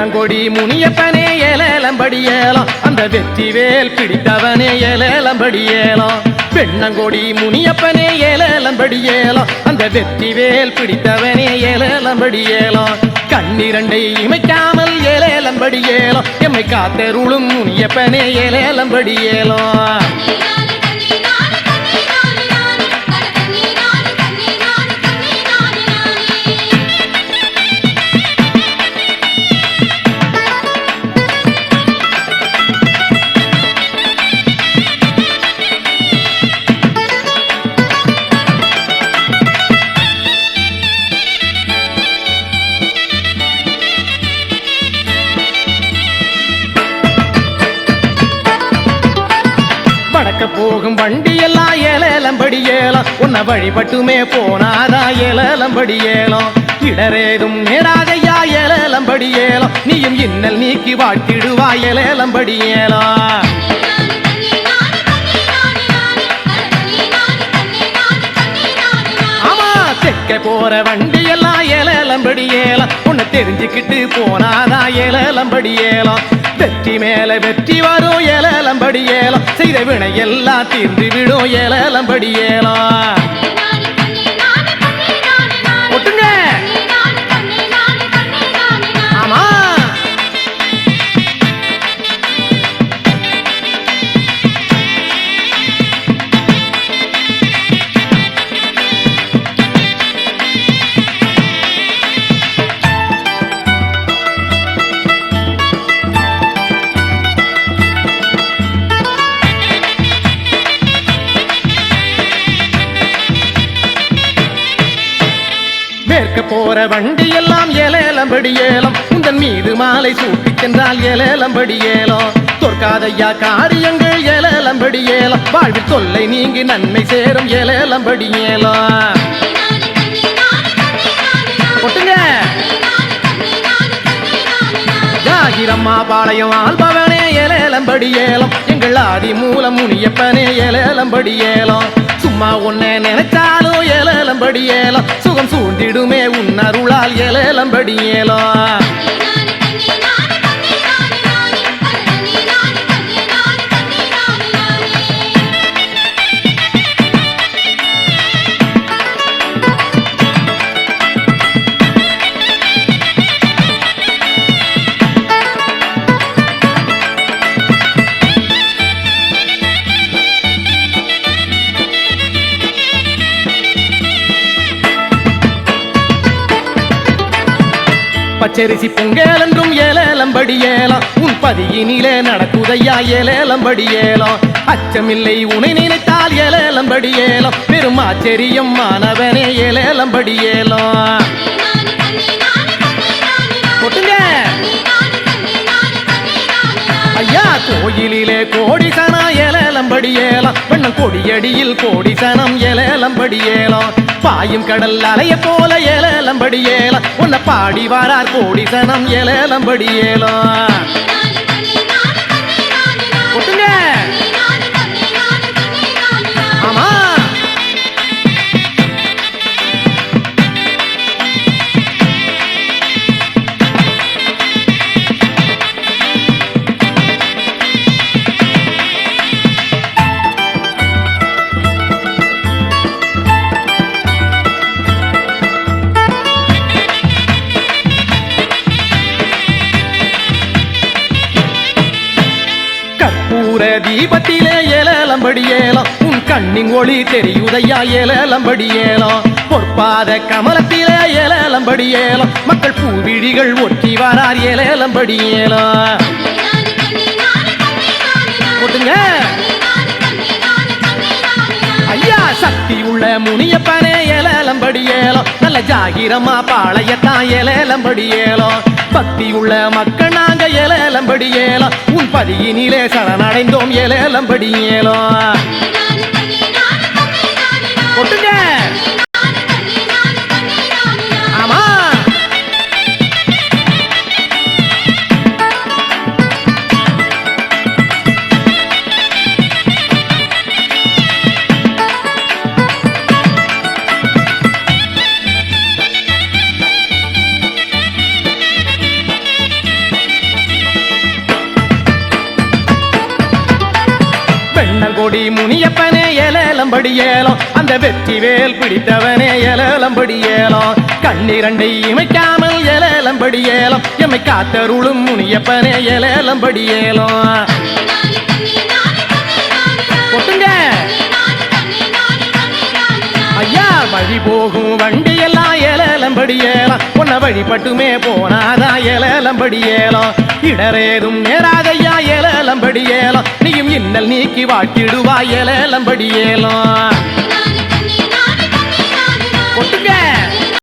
வெண்ணங்கொடி முனியப்பனே ஏலேலம்படி ஏலம் அந்த வெற்றி வேல் பிடித்தவனே ஏலேலம்படி ஏலம் வெண்ணங்கொடி முனியப்பனே ஏலேலம்படி ஏலம் அந்த வெற்றி வேல் பிடித்தவனே ஏலேலம்படி ஏலம் கண்ணிரண்டை இமைக்காமல் ஏலேலம்படி ஏலம் எம்மை காத்தருளும் முனியப்பனே ஏலேலம்படி ஏலம் போகும் வண்டி எல்லாம் ஏலேலம்படி ஏலம் உன்னை வழிபட்டுமே போனாதா ஏலேலம்படி ஏலம் இடரேதும் நேராதையா ஏலேலம்படி ஏலம் நீயும் இன்னல் நீக்கி வாழ்த்திடுவாய் ஏலேலம்படி ஏலம் ஆமா தெற்க போற வண்டி எல்லாம் ஏலேலம்படி ஏலம் உன்னை தெரிஞ்சுக்கிட்டு போனாதா ஏலேலம்படி ஏலம் வெற்றி மேல வெற்றி வரும் ஏலேலம்படி ஏலம் செய்த வினை எல்லாம் தீர்ந்து விடும் ஏலேலம்படி ஏலம் ஒட்டுங்க ஆமா போற வண்டி எல்லாம் ஏலேலம்படி ஏலம் உந்தன் மீது மாலை சூட்டி சென்றால் ஏலேலம்படி ஏலம் தொற்காதையா காரியங்கள் ஏலேலம்படி ஏலம் வாழ்வில் தொல்லை நீங்கி நன்மை சேரும் ஏலேலம்படி ஏலம் ஒட்டுங்க ஜாகிரம்மா பாளையம் ஆள்பவனே ஏலேலம்படி ஏலம் எங்கள் ஆதி மூலம் முனியப்பனே ஏலேலம்படி ஏலம் சும்மா உன்னை நினைச்சாலும் ஏலேலம்படி ஏலம் சுகம் சூழ்ந்திடுமே உன் அருளால் ஏலேலம்படி ஏலம் பச்சரிசி பொங்கல் என்றும் ஏலேலம்படி ஏலம் உன் பதியினிலே நடக்குதையா ஏலேலம்படி ஏலம் அச்சமில்லை உனை நினைத்தால் ஏலேலம்படி ஏலம் பெரும் ஆச்சரியம் மாணவனே ஏலேலம்படி ஏலம் ஒட்டுங்க ஐயா கோயிலிலே கோடிசனா ஏலேலம்படி ஏலம் வெண்ணம் கொடியடியில் கோடிசனம் ஏலேலம்படி ஏலம் பாயும் கடல் அலைய போல ஏலேலம்படி ஏலம் உன்னை பாடி வாரார் கோடிசனம் ஏலேலம்படி ஏலம் ஒட்டுங்க ஆமா தீபத்திலே ஏலேலம்படி ஏலம் உன் கண்ணின் ஒளி தெரியுதையா ஏலேலம்படி ஏலம் பொற்பாத கமலத்திலே ஏலேலம்படி ஏலம் மக்கள் பூவிழிகள் ஒற்றி வாரார் ஏலேலம்படி ஏலம் போட்டுங்க ஐயா சக்தி உள்ள முனியப்பனே ஏலேலம்படி ஏலம் நல்ல ஜாகிரமா பாளையத்தான் ஏலேலம்படி ஏலம் பக்தி உள்ள மக்கள் நாங்க ஏலேலம்படி ஏலம் உன் பதியினிலே சரணடைந்தோம் ஏலேலம்படி ஏலம் போட்டுங்க ஆமா கோடி முனியப்பனே ஏலேலம்படி ஏலம் அந்த வெற்றி வேல் பிடித்தவனே ஏலேலம்படி ஏலம் கண்ணிரண்டை இமைக்காமல் ஏலேலம்படி ஏலம் எம்மை காத்தருளும் முனியப்பனே ஏலேலம்படி ஏலம் கொட்டுங்க ஐயா வழி போகும் வண்டி எல்லாம் ஏலேலம்படி ஏலம் உன்னை வழிபட்டுமே போனாதான் ஏலேலம்படி ஏலம் இடரேதும் நேராதையா ஏலேலம்படி ஏலம் நீயும் இன்னல் நீக்கி வாட்டிடுவா ஏலேலம்படி ஏலம்